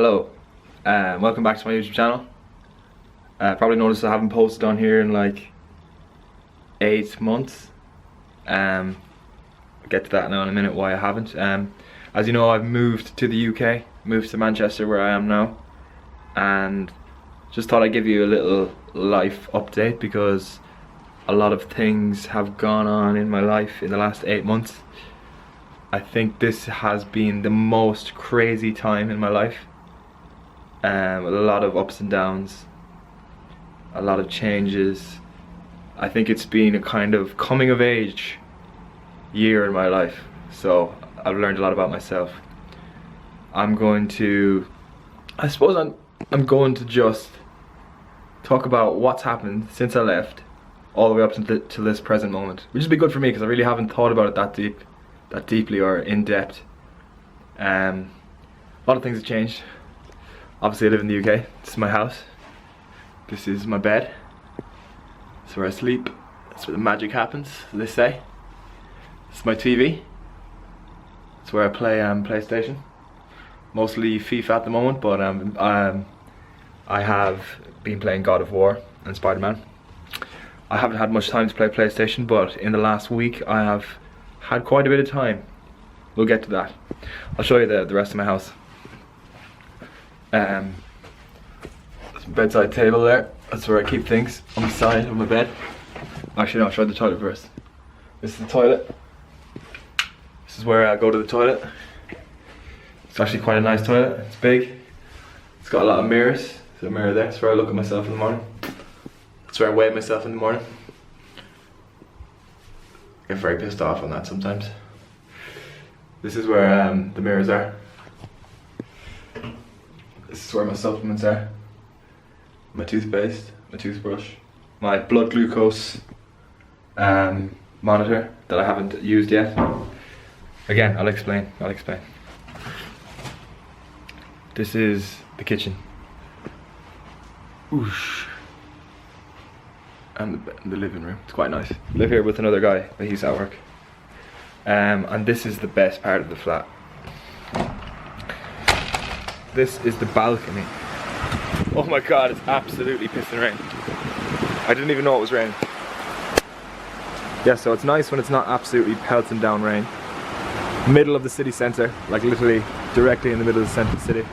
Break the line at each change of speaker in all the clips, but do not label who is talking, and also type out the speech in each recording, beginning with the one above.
Hello, welcome back to my YouTube channel. Probably noticed I haven't posted on here in like 8 months. I'll get to that now in a minute why I haven't. As you know, I've moved to the UK, moved to Manchester where I am now, and just thought I'd give you a little life update because a lot of things have gone on in my life in the last 8 months. I think this has been the most crazy time in my life. A lot of ups and downs, a lot of changes. I think it's been a kind of coming of age year in my life, so I've learned a lot about myself. I'm going to just talk about what's happened since I left all the way up to this present moment, which would be good for me because I really haven't thought about it that deeply or in depth. A lot of things have changed. Obviously I live in the UK, this is my house, this is my bed, that's where I sleep, that's where the magic happens, as they say. This is my TV, that's where I play PlayStation, mostly FIFA at the moment, but I have been playing God of War and Spider-Man. I haven't had much time to play PlayStation, but in the last week I have had quite a bit of time. We'll get to that. I'll show you the rest of my house. There's a bedside table there. That's where I keep things on the side of my bed. Actually no, I'll show you the toilet first. This is the toilet. This is where I go to the toilet. It's actually quite a nice toilet. It's big. It's got a lot of mirrors. There's a mirror there. That's where I look at myself in the morning. That's where I weigh myself in the morning. I get very pissed off on that sometimes. This is where the mirrors are. This is where my supplements are. My toothpaste, my toothbrush, my blood glucose monitor that I haven't used yet. Again, I'll explain. This is the kitchen. Oosh. And the living room. It's quite nice. I live here with another guy, but he's at work. And this is the best part of the flat. This is the balcony. Oh my god, it's absolutely pissing rain. I didn't even know it was raining. Yeah, so it's nice when it's not absolutely pelting down rain. Middle of the city centre, like literally directly in the middle of the centre of the city.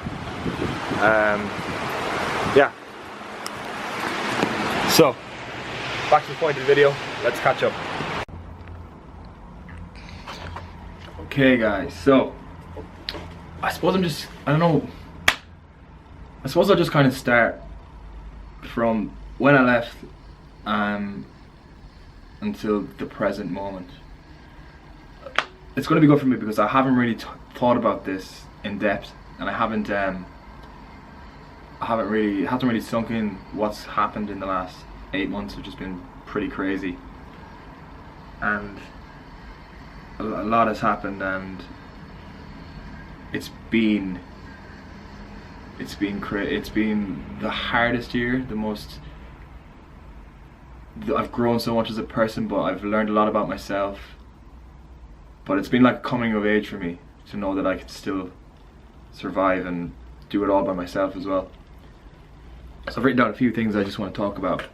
Yeah. So, back to the point of the video, let's catch up. Okay guys, so I suppose I'll just kind of start from when I left until the present moment. It's going to be good for me because I haven't really thought about this in depth, and it hasn't really sunk in what's happened in the last 8 months, which has been pretty crazy. And a lot has happened, and it's been the hardest year, I've grown so much as a person, but I've learned a lot about myself. But it's been like coming of age for me to know that I can still survive and do it all by myself as well. So I've written down a few things I just want to talk about.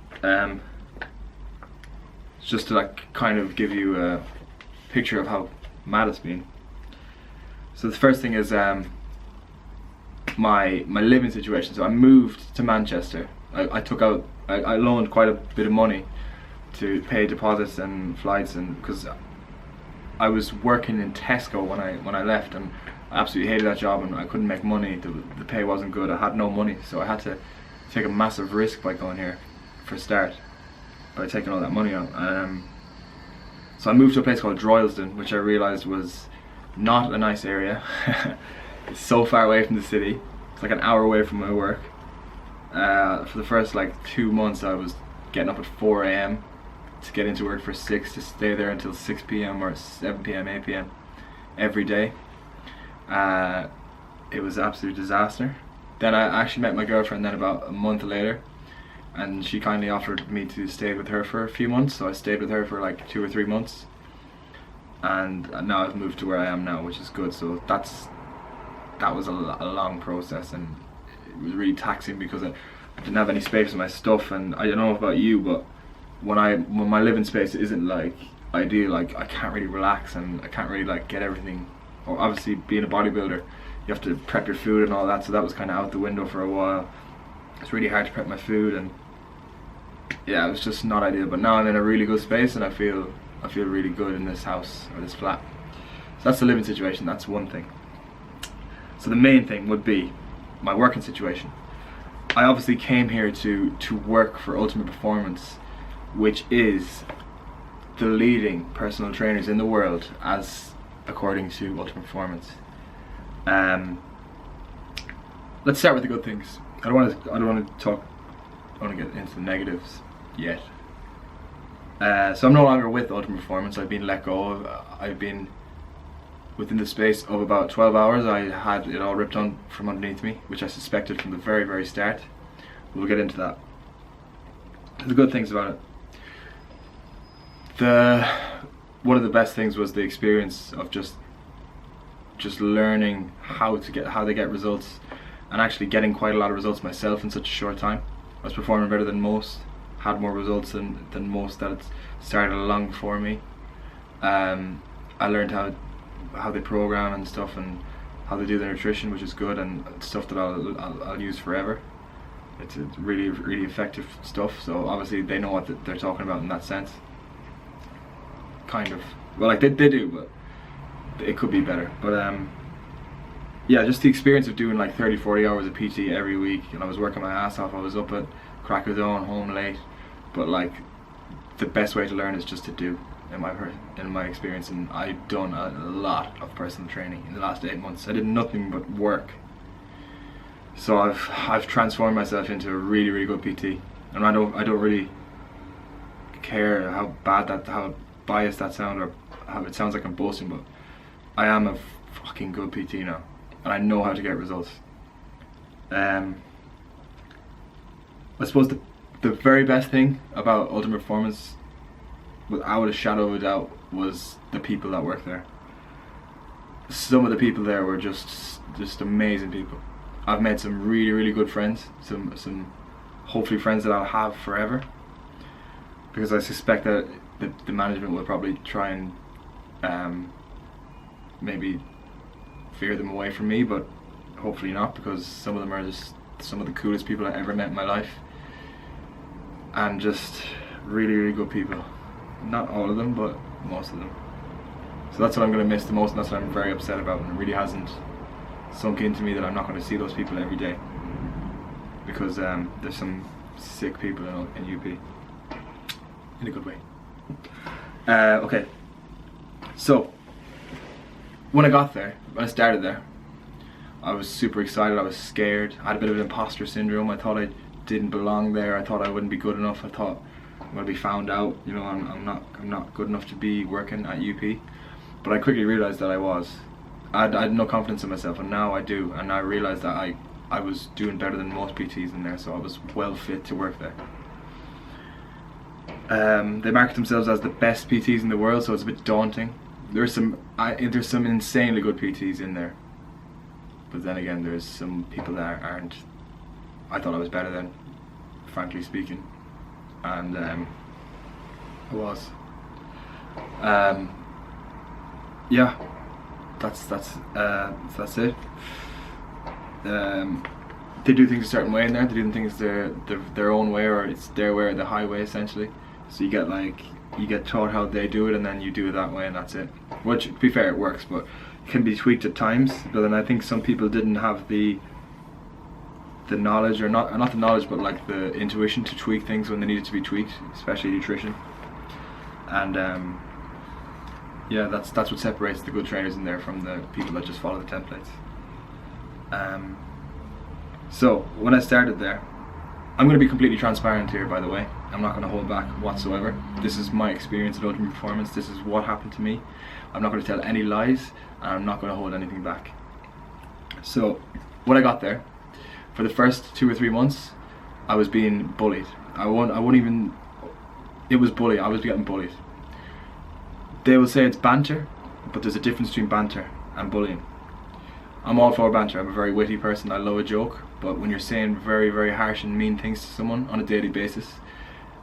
Just to like kind of give you a picture of how mad it's been. So the first thing is my living situation. So I moved to Manchester. I loaned quite a bit of money to pay deposits and flights, and because I was working in Tesco when I left, and I absolutely hated that job, and I couldn't make money. The pay wasn't good. I had no money, so I had to take a massive risk by going here for a start, by taking all that money on. So I moved to a place called Droylsden, which I realised was not a nice area. It's so far away from the city. It's like an hour away from my work. For the first like 2 months I was getting up at 4 AM to get into work for 6, to stay there until 6 PM or 7 PM, 8 PM every day. It was an absolute disaster. Then I actually met my girlfriend then about a month later, and she kindly offered me to stay with her for a few months, so I stayed with her for like 2 or 3 months, and now I've moved to where I am now, which is good. So that's that was a long process, and it was really taxing because I didn't have any space for my stuff. And I don't know about you, but when my living space isn't like ideal, like I can't really relax, and I can't really like get everything. Or obviously being a bodybuilder, you have to prep your food and all that, so that was kind of out the window for a while. It's really hard to prep my food, and yeah, it was just not ideal. But now I'm in a really good space, and I feel really good in this house or this flat. So that's the living situation. That's one thing. So the main thing would be my working situation. I obviously came here to work for Ultimate Performance, which is the leading personal trainers in the world, as according to Ultimate Performance. Let's start with the good things. I don't want to get into the negatives yet. So I'm no longer with Ultimate Performance. I've been let go. I've been within the space of about 12 hours. I had it all ripped on from underneath me, which I suspected from the very, very start. We'll get into that. The good things about it. One of the best things was the experience of just learning how they get results, and actually getting quite a lot of results myself in such a short time. I was performing better than most, had more results than most that had started along before me. I learned how they program and stuff, and how they do their nutrition, which is good, and stuff that I'll use forever. It's really, really effective stuff. So obviously they know what they're talking about in that sense. Kind of. Well, like they do, but it could be better. But yeah, just the experience of doing like 30-40 hours of PT every week, and I was working my ass off. I was up at crack of dawn, home late. But like, the best way to learn is just to do, in my experience. And I've done a lot of personal training in the last 8 months. I did nothing but work. So I've transformed myself into a really, really good PT. And I don't really care how biased that sounds, or how it sounds like I'm boasting, but I am a fucking good PT now, and I know how to get results. I suppose the very best thing about Ultimate Performance, without a shadow of a doubt, was the people that work there. Some of the people there were just amazing people. I've made some really, really good friends, some hopefully friends that I'll have forever, because I suspect that the management will probably try and maybe veer them away from me, but hopefully not, because some of them are just some of the coolest people I ever met in my life, and just really, really good people. Not all of them, but most of them. So that's what I'm going to miss the most, and that's what I'm very upset about, and it really hasn't sunk into me that I'm not going to see those people every day, because there's some sick people in UP, in a good way. Okay, so when I started there, I was super excited. I was scared. I had a bit of an imposter syndrome. I thought I didn't belong there. I thought I wouldn't be good enough. I thought I'm gonna be found out. You know, I'm not good enough to be working at UP. But I quickly realized that I was. I had no confidence in myself, and now I do. And I realized that I was doing better than most PTs in there, so I was well fit to work there. They market themselves as the best PTs in the world, so it's a bit daunting. There's some insanely good PTs in there, but then again, there's some people that aren't. I thought I was better than, frankly speaking, and I was. Yeah, that's it. They do things a certain way in there. They do things their own way, or it's their way or the highway, essentially. So you get taught how they do it, and then you do it that way, and that's it. Which, to be fair, it works, but it can be tweaked at times. But then I think some people didn't have the knowledge, or not the knowledge, but like the intuition to tweak things when they needed to be tweaked, especially nutrition. And yeah, that's what separates the good trainers in there from the people that just follow the templates. So when I started there, I'm going to be completely transparent here, by the way. I'm not going to hold back whatsoever. This is my experience at Ultimate Performance. This is what happened to me. I'm not going to tell any lies, and I'm not going to hold anything back. So when I got there, for the first 2 or 3 months, I was being bullied. I won't even. It was bullying. I was getting bullied. They will say it's banter, but there's a difference between banter and bullying. I'm all for banter. I'm a very witty person. I love a joke. But when you're saying very, very harsh and mean things to someone on a daily basis,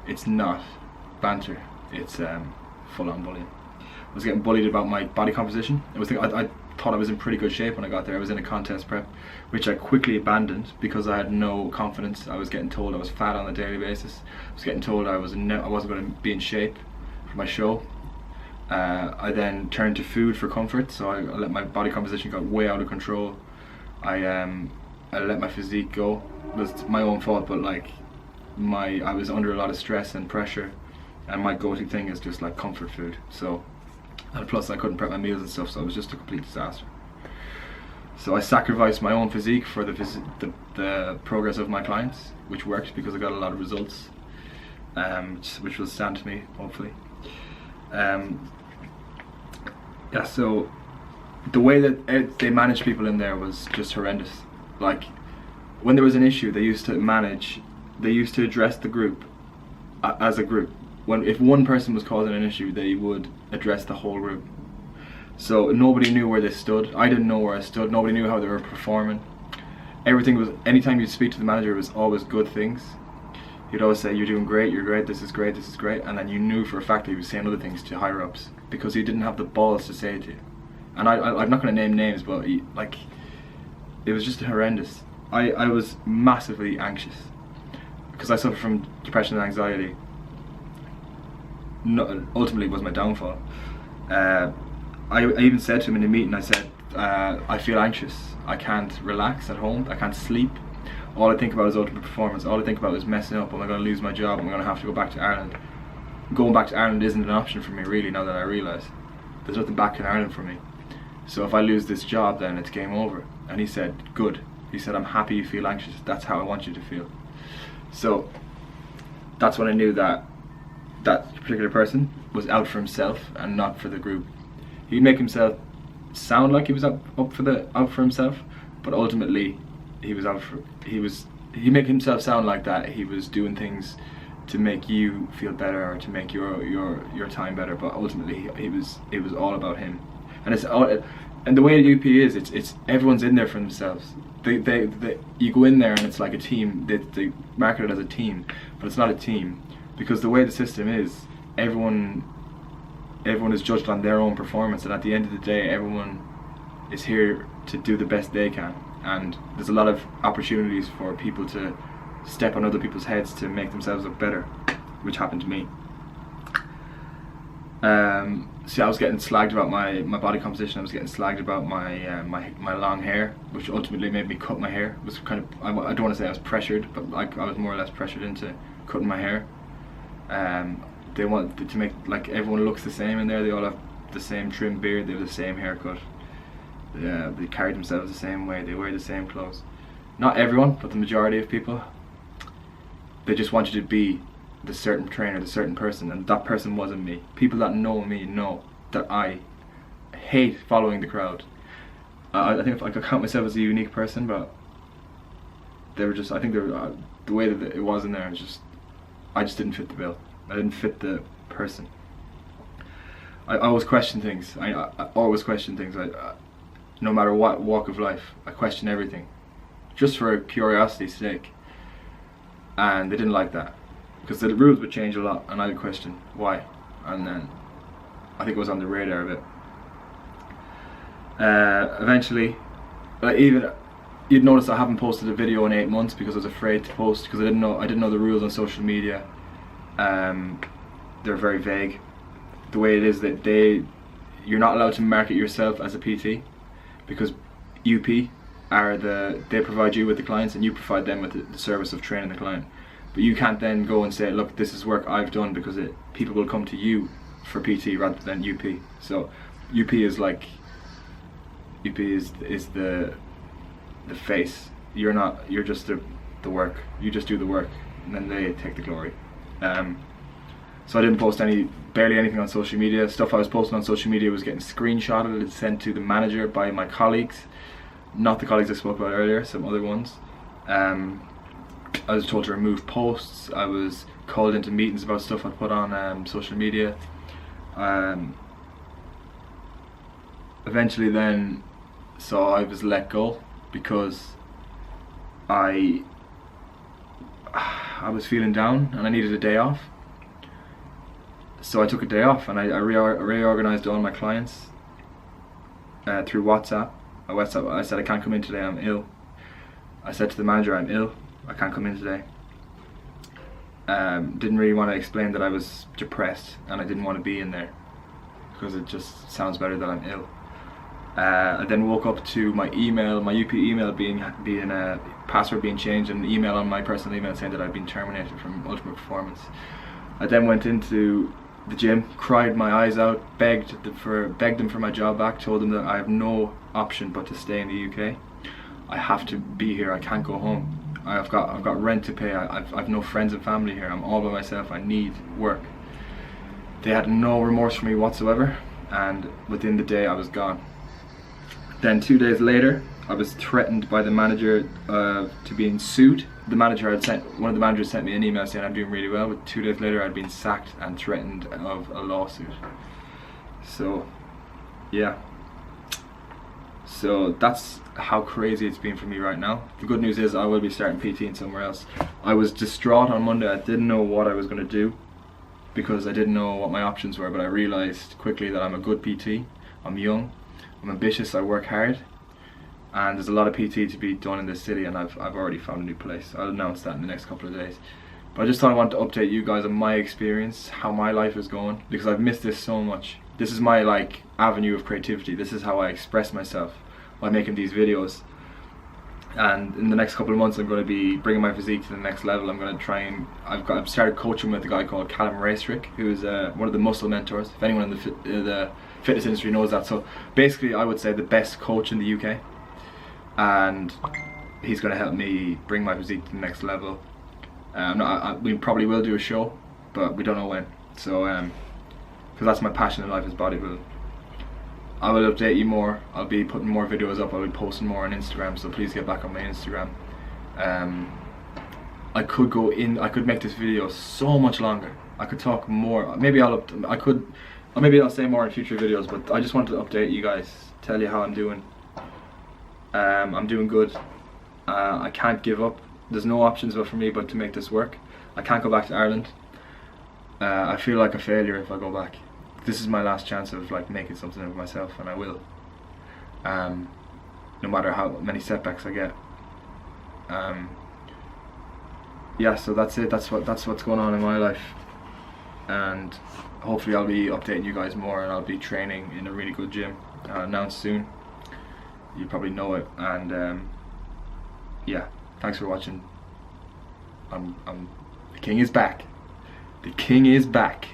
it's not banter. It's full-on bullying. I was getting bullied about my body composition. I thought I was in pretty good shape when I got there. I was in a contest prep, which I quickly abandoned because I had no confidence. I was getting told I was fat on a daily basis. I was getting told I wasn't going to be in shape for my show. I then turned to food for comfort, so I let my body composition got way out of control. I let my physique go. It was my own fault, but like I was under a lot of stress and pressure, and my go-to thing is just like comfort food. So, and plus I couldn't prep my meals and stuff, so it was just a complete disaster. So I sacrificed my own physique for the progress of my clients, which worked because I got a lot of results, which will stand to me hopefully. Yeah, so the way that they managed people in there was just horrendous. Like, when there was an issue, they used to address the group as a group. If one person was causing an issue, they would address the whole group. So nobody knew where they stood. I didn't know where I stood. Nobody knew how they were performing. Everything was, anytime you'd speak to the manager, it was always good things. He'd always say, you're doing great, you're great, this is great, this is great. And then you knew for a fact that he was saying other things to higher ups because he didn't have the balls to say it to you. And I'm not going to name names, but it was just horrendous. I was massively anxious because I suffer from depression and anxiety. Ultimately was my downfall. I even said to him in a meeting, I said, I feel anxious. I can't relax at home, I can't sleep. All I think about is ultimate performance. All I think about is messing up. Am I going to lose my job? Am I going to have to go back to Ireland? Going back to Ireland isn't an option for me really, now that I realise. There's nothing back in Ireland for me. So if I lose this job, then it's game over. And he said, good. He said, I'm happy you feel anxious. That's how I want you to feel. So that's when I knew that that particular person was out for himself and not for the group. He'd make himself sound like he was out for himself, but ultimately he'd make himself sound like that he was doing things to make you feel better or to make your time better, but ultimately it was all about him. And and the way UP is, it's everyone's in there for themselves. You go in there and it's like a team. They market it as a team, but it's not a team, because the way the system is, everyone is judged on their own performance, and at the end of the day, everyone is here to do the best they can. And there's a lot of opportunities for people to step on other people's heads to make themselves look better, which happened to me. See, I was getting slagged about my body composition. I was getting slagged about my long hair, which ultimately made me cut my hair. It was kind of, I don't want to say I was pressured, but I was more or less pressured into cutting my hair. They want to make like everyone looks the same in there. They all have the same trim beard. They have the same haircut. They carry themselves the same way. They wear the same clothes. Not everyone, but the majority of people. They just want you to be the certain trainer, the certain person, and that person wasn't me. People that know me know that I hate following the crowd. I think I could count myself as a unique person, but they were just, I think they were, the way that it was in there, I just didn't fit the bill. I didn't fit the person. I always question things. I always question things. No matter what walk of life, I question everything, just for curiosity's sake. And they didn't like that, because the rules would change a lot, and I would question why. And then I think it was on the radar a bit. Eventually, you'd notice I haven't posted a video in 8 months because I was afraid to post, because I didn't know the rules on social media. They're very vague. The way it is that you're not allowed to market yourself as a PT, because UP they provide you with the clients and you provide them with the service of training the client. But you can't then go and say, look, this is work I've done, because people will come to you for PT rather than UP. So UP is the face. You're just the work. You just do the work, and then they take the glory. So I didn't post barely anything on social media. Stuff I was posting on social media was getting screenshotted and sent to the manager by my colleagues, not the colleagues I spoke about earlier, some other ones. I was told to remove posts. I was called into meetings about stuff I put on social media. Eventually then, So I was let go because I was feeling down and I needed a day off. So I took a day off and I reorganized all my clients through WhatsApp. I said I can't come in today, I'm ill. I said to the manager, I'm ill, I can't come in today. Didn't really want to explain that I was depressed and I didn't want to be in there because it just sounds better that I'm ill. I then woke up to my email, my UP email being password being changed, and an email on my personal email saying that I'd been terminated from Ultimate Performance. I then went into the gym, cried my eyes out, begged them for my job back, told them that I have no option but to stay in the UK. I have to be here, I can't go home. I've got rent to pay, I've no friends and family here, I'm all by myself, I need work. They had no remorse for me whatsoever, and within the day I was gone. Then 2 days later, I was threatened by the manager to being sued. One of the managers sent me an email saying I'm doing really well, but 2 days later I'd been sacked and threatened of a lawsuit. So, yeah. So that's how crazy it's been for me right now. The good news is I will be starting PTing somewhere else. I was distraught on Monday. I didn't know what I was going to do because I didn't know what my options were, but I realized quickly that I'm a good PT. I'm young, I'm ambitious, I work hard, and there's a lot of PT to be done in this city, and I've already found a new place. I'll announce that in the next couple of days. But I just thought I wanted to update you guys on my experience, how my life is going, because I've missed this so much. This is my avenue of creativity. This is how I express myself by making these videos. And in the next couple of months I'm going to be bringing my physique to the next level. I'm going to try and I've started coaching with a guy called Callum Racetrick, who is one of the muscle mentors. If anyone in the fitness industry knows that. So basically I would say the best coach in the UK, and he's going to help me bring my physique to the next level. We probably will do a show, but we don't know when. So because that's my passion in life, is bodybuilding. I will update you more. I'll be putting more videos up. I'll be posting more on Instagram, so please get back on my Instagram. I could make this video so much longer. I could talk more. Maybe I'll say more in future videos, but I just wanted to update you guys, tell you how I'm doing. I'm doing good. I can't give up. There's no options for me but to make this work. I can't go back to Ireland. I feel like a failure if I go back. This is my last chance of making something of myself, and I will. No matter how many setbacks I get. Yeah, so that's it. That's what's going on in my life, and hopefully I'll be updating you guys more, and I'll be training in a really good gym. I'll announce soon. You probably know it, and yeah. Thanks for watching. The king is back. The king is back.